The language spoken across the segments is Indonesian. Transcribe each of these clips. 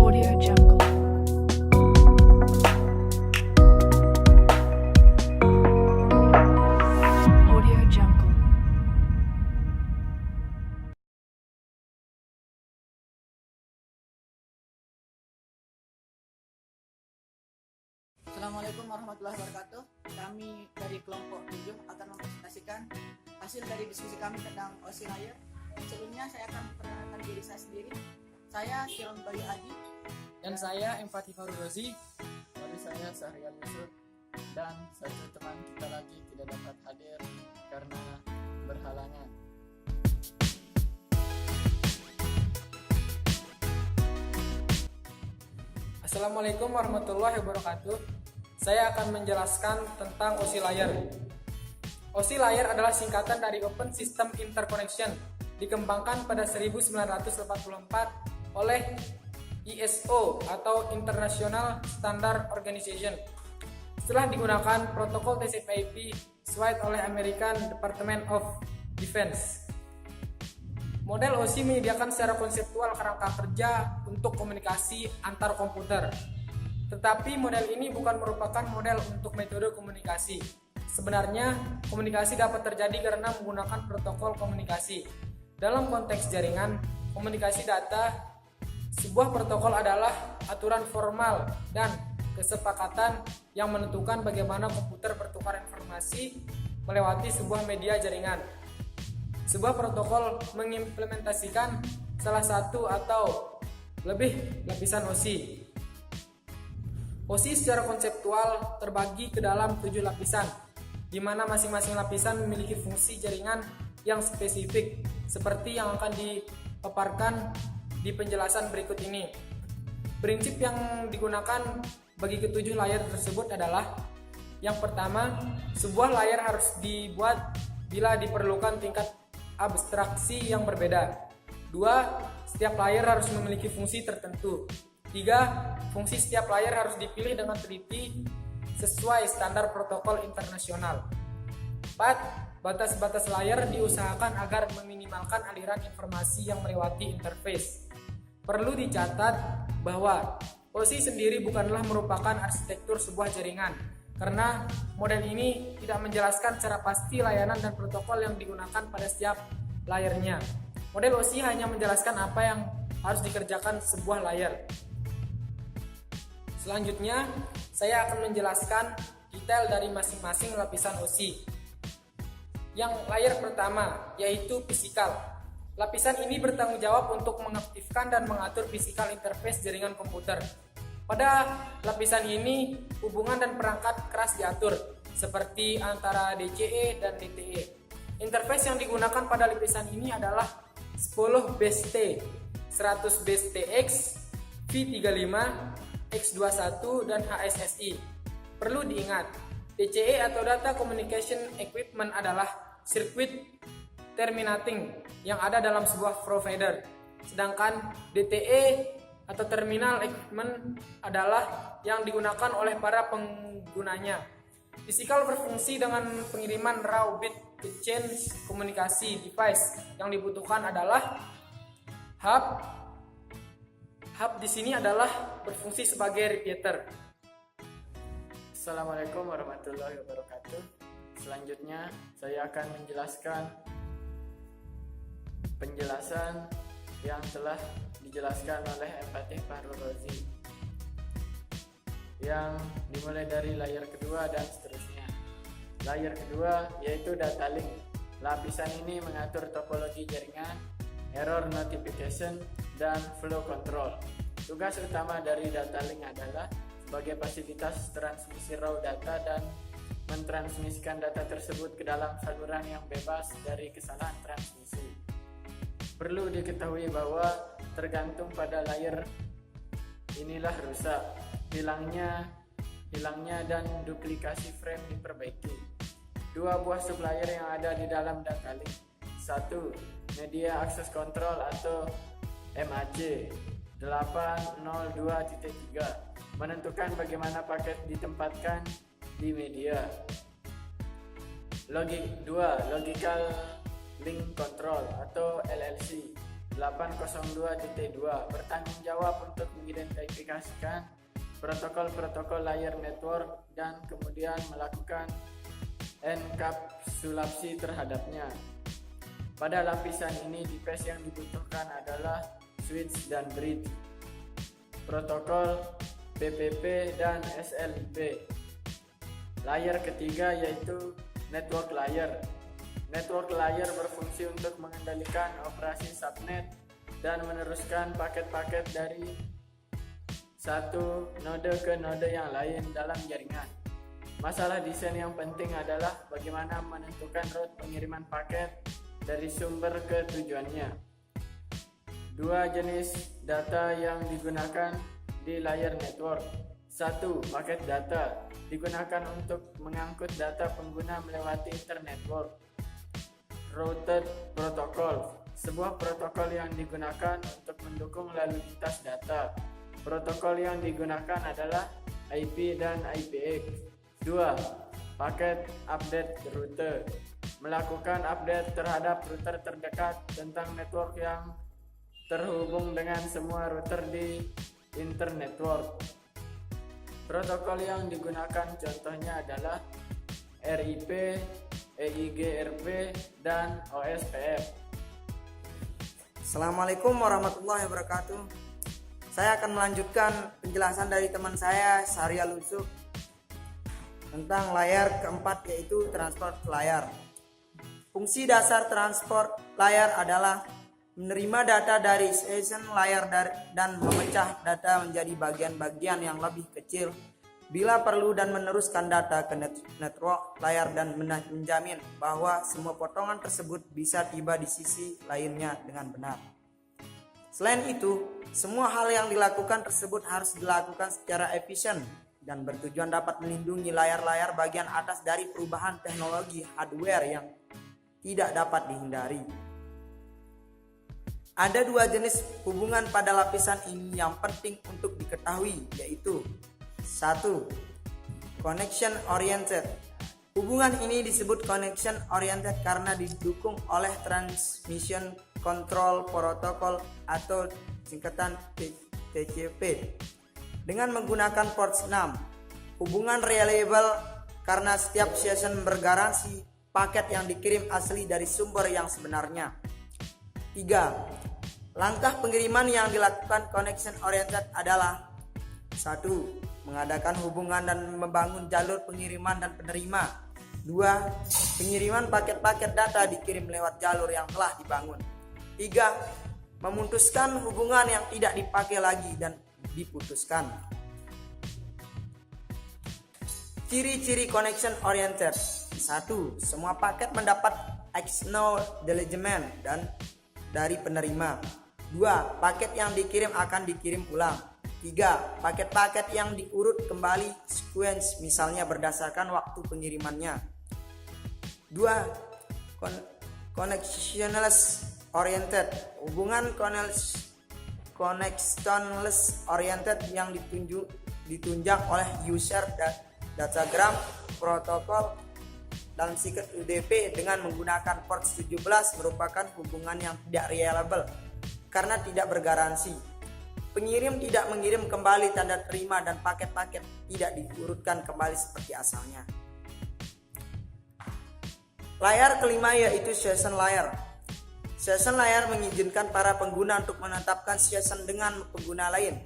Audio Jungle. Audio Jungle. Assalamualaikum warahmatullahi wabarakatuh. Kami dari kelompok 7 akan mempresentasikan hasil dari diskusi kami tentang OSI Layar. Sebelumnya saya akan memperkenalkan diri saya sendiri. Saya Siron Bayu Adi. Dan saya Empati Farurozi. Lalu saya Syahrial Yusuf. Dan satu teman kita lagi tidak dapat hadir karena berhalangan. Assalamualaikum warahmatullahi wabarakatuh. Saya akan menjelaskan tentang OSI Layar. OSI Layar adalah singkatan dari Open System Interconnection, dikembangkan pada 1984 oleh ISO atau International Standard Organization. Setelah digunakan protokol TCP/IP sesuai oleh American Department of Defense. Model OSI menyediakan secara konseptual kerangka kerja untuk komunikasi antar komputer. Tetapi model ini bukan merupakan model untuk metode komunikasi. Sebenarnya, komunikasi dapat terjadi karena menggunakan protokol komunikasi. Dalam konteks jaringan, komunikasi data, sebuah protokol adalah aturan formal dan kesepakatan yang menentukan bagaimana komputer bertukar informasi melewati sebuah media jaringan. Sebuah protokol mengimplementasikan salah satu atau lebih lapisan OSI. OSI secara konseptual terbagi ke dalam 7 lapisan, di mana masing-masing lapisan memiliki fungsi jaringan yang spesifik, seperti yang akan dipaparkan di penjelasan berikut ini. Prinsip yang digunakan bagi ketujuh layar tersebut adalah: yang pertama, sebuah layar harus dibuat bila diperlukan tingkat abstraksi yang berbeda. 2. Setiap layar harus memiliki fungsi tertentu. 3. Fungsi setiap layar harus dipilih dengan teliti sesuai standar protokol internasional. 4. Batas-batas layar diusahakan agar meminimalkan aliran informasi yang melewati interface. Perlu dicatat bahwa OSI sendiri bukanlah merupakan arsitektur sebuah jaringan, karena model ini tidak menjelaskan secara pasti layanan dan protokol yang digunakan pada setiap layarnya. Model OSI hanya menjelaskan apa yang harus dikerjakan sebuah layar. Selanjutnya, saya akan menjelaskan detail dari masing-masing lapisan OSI. Yang layar pertama, yaitu fisikal. Lapisan ini bertanggung jawab untuk mengaktifkan dan mengatur physical interface jaringan komputer. Pada lapisan ini, hubungan dan perangkat keras diatur, seperti antara DCE dan DTE. Interface yang digunakan pada lapisan ini adalah 10 base T, 100 base TX, V35, X21, dan HSSI. Perlu diingat, DCE atau Data Communication Equipment adalah circuit terminating yang ada dalam sebuah provider. Sedangkan DTE atau terminal equipment adalah yang digunakan oleh para penggunanya. Fisikal berfungsi dengan pengiriman raw bit ke chain komunikasi device. Yang dibutuhkan adalah hub. Hub di sini adalah berfungsi sebagai repeater. Assalamualaikum warahmatullahi wabarakatuh. Selanjutnya, saya akan menjelaskan penjelasan yang telah dijelaskan oleh Empati Farurozi, yang dimulai dari layar kedua dan seterusnya. Layar kedua yaitu data link. Lapisan ini mengatur topologi jaringan, error notification, dan flow control. Tugas utama dari data link adalah sebagai fasilitas transmisi raw data dan mentransmisikan data tersebut ke dalam saluran yang bebas dari kesalahan transmisi. Perlu diketahui bahwa tergantung pada layar inilah rusak, hilangnya dan duplikasi frame diperbaiki. 2 buah sublayer yang ada di dalam data link. 1. Media Access Control atau MAC 802.3 menentukan bagaimana paket ditempatkan di media. 2. Logical Link Control atau LLC 802.2 bertanggung jawab untuk mengidentifikasikan protokol-protokol layer network dan kemudian melakukan enkapsulasi terhadapnya. Pada lapisan ini device yang dibutuhkan adalah switch dan bridge, protokol PPP dan SLP. Layer ketiga yaitu network layer. Network layer berfungsi untuk mengendalikan operasi subnet dan meneruskan paket-paket dari satu node ke node yang lain dalam jaringan. Masalah desain yang penting adalah bagaimana menentukan route pengiriman paket dari sumber ke tujuannya. Dua jenis data yang digunakan di layer network. Satu, paket data digunakan untuk mengangkut data pengguna melewati internetwork. Routed protocol, sebuah protokol yang digunakan untuk mendukung lalu lintas data. Protokol yang digunakan adalah IP dan IPX. 2. Paket update router, melakukan update terhadap router terdekat tentang network yang terhubung dengan semua router di internetwork. Protokol yang digunakan contohnya adalah RIP, EIGRP, dan OSPF. Assalamualaikum warahmatullahi wabarakatuh. Saya akan melanjutkan penjelasan dari teman saya, Syahrial Yusuf, tentang layar keempat, yaitu transport layar. Fungsi dasar transport layar adalah menerima data dari session layar dan memecah data menjadi bagian-bagian yang lebih kecil bila perlu dan meneruskan data ke network layar dan menjamin bahwa semua potongan tersebut bisa tiba di sisi lainnya dengan benar. Selain itu, semua hal yang dilakukan tersebut harus dilakukan secara efisien dan bertujuan dapat melindungi layar-layar bagian atas dari perubahan teknologi hardware yang tidak dapat dihindari. Ada dua jenis hubungan pada lapisan ini yang penting untuk diketahui, yaitu 1. Connection oriented. Hubungan ini disebut connection oriented karena didukung oleh transmission control protocol atau singkatan TCP dengan menggunakan port 6. Hubungan reliable karena setiap session bergaransi paket yang dikirim asli dari sumber yang sebenarnya. 3. Langkah pengiriman yang dilakukan connection oriented adalah 1. Mengadakan hubungan dan membangun jalur pengiriman dan penerima. 2. Pengiriman paket-paket data dikirim lewat jalur yang telah dibangun. 3. Memutuskan hubungan yang tidak dipakai lagi dan diputuskan. Ciri-ciri connection oriented. 1. Semua paket mendapat acknowledgement dan dari penerima. 2. Paket yang dikirim akan dikirim ulang. 3. Paket-paket yang diurut kembali sequence, misalnya berdasarkan waktu pengirimannya. 2. Connectionless oriented. Hubungan connectionless oriented yang ditunjang oleh user datagram protokol dalam siklus UDP dengan menggunakan port 17 merupakan hubungan yang tidak reliable karena tidak bergaransi. Pengirim tidak mengirim kembali tanda terima dan paket-paket tidak diurutkan kembali seperti asalnya. Layar kelima yaitu session layer. Session layer mengizinkan para pengguna untuk menetapkan session dengan pengguna lain.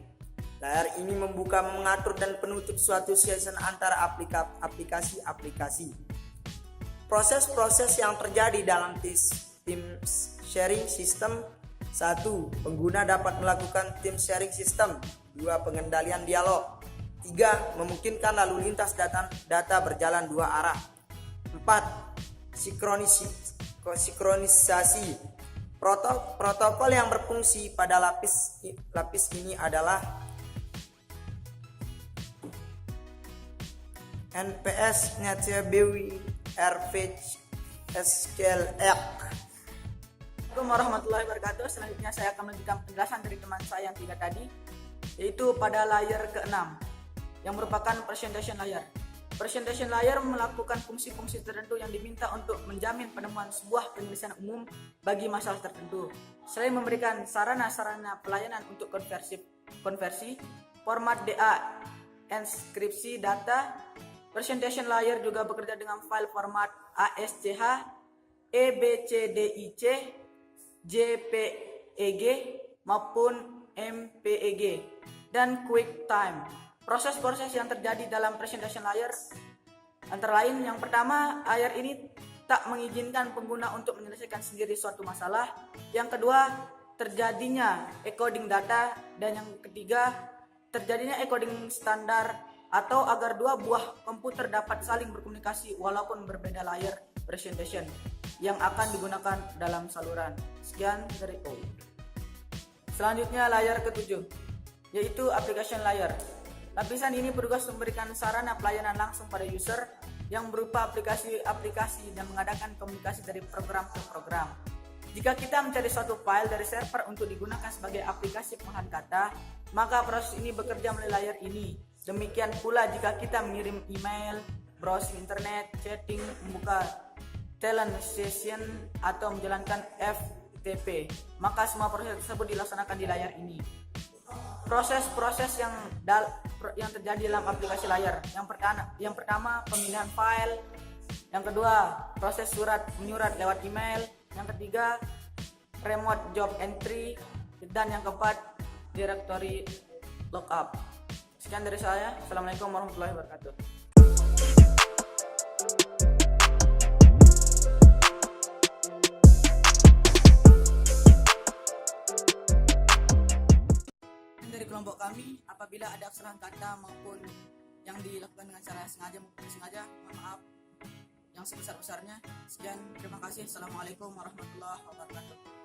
Layar ini membuka, mengatur, dan penutup suatu session antara aplikasi-aplikasi. Proses-proses yang terjadi dalam tim sharing system. 1. Pengguna dapat melakukan tim sharing system. 2. Pengendalian dialog. 3. Memungkinkan lalu lintas data berjalan dua arah. 4. Sinkronisasi. Protokol yang berfungsi pada lapis ini adalah NPS, NetBW, RVH, SKLX. Assalamualaikum warahmatullahi wabarakatuh. Selanjutnya saya akan melanjutkan penjelasan dari teman saya yang tiga tadi, yaitu pada layer ke-6 yang merupakan presentation layer. Presentation layer melakukan fungsi-fungsi tertentu yang diminta untuk menjamin penemuan sebuah penyelesaian umum bagi masalah tertentu. Selain memberikan sarana-sarana pelayanan untuk konversi, format DA, enskripsi data, presentation layer juga bekerja dengan file format ASCII, EBCDIC, JPEG maupun MPEG dan QuickTime. Proses-proses yang terjadi dalam presentation layer antara lain, yang pertama, layer ini tak mengizinkan pengguna untuk menyelesaikan sendiri suatu masalah. Yang kedua, terjadinya encoding data, dan yang ketiga, terjadinya encoding standar atau agar dua buah komputer dapat saling berkomunikasi walaupun berbeda layer presentation yang akan digunakan dalam saluran. Sekian dari O. Selanjutnya layer ketujuh, yaitu application layer. Lapisan ini bertugas memberikan sarana pelayanan langsung pada user yang berupa aplikasi-aplikasi dan mengadakan komunikasi dari program ke program. Jika kita mencari suatu file dari server untuk digunakan sebagai aplikasi pengolahan kata, maka proses ini bekerja melalui layer ini. Demikian pula jika kita mengirim email, browsing internet, chatting, membuka talent session, atau menjalankan FTP, maka semua proses tersebut dilaksanakan di layar ini. Proses-proses yang terjadi dalam aplikasi layar. Yang pertama, pemilihan file. Yang kedua, proses menyurat lewat email. Yang ketiga, remote job entry. Dan yang keempat, directory lookup. Sekian dari saya. Assalamualaikum warahmatullahi wabarakatuh. Kelompok kami, apabila ada kesalahan kata maupun yang dilakukan dengan cara sengaja maupun tidak sengaja, mohon maaf yang sebesar-besarnya. Sekian, terima kasih. Assalamualaikum warahmatullahi wabarakatuh.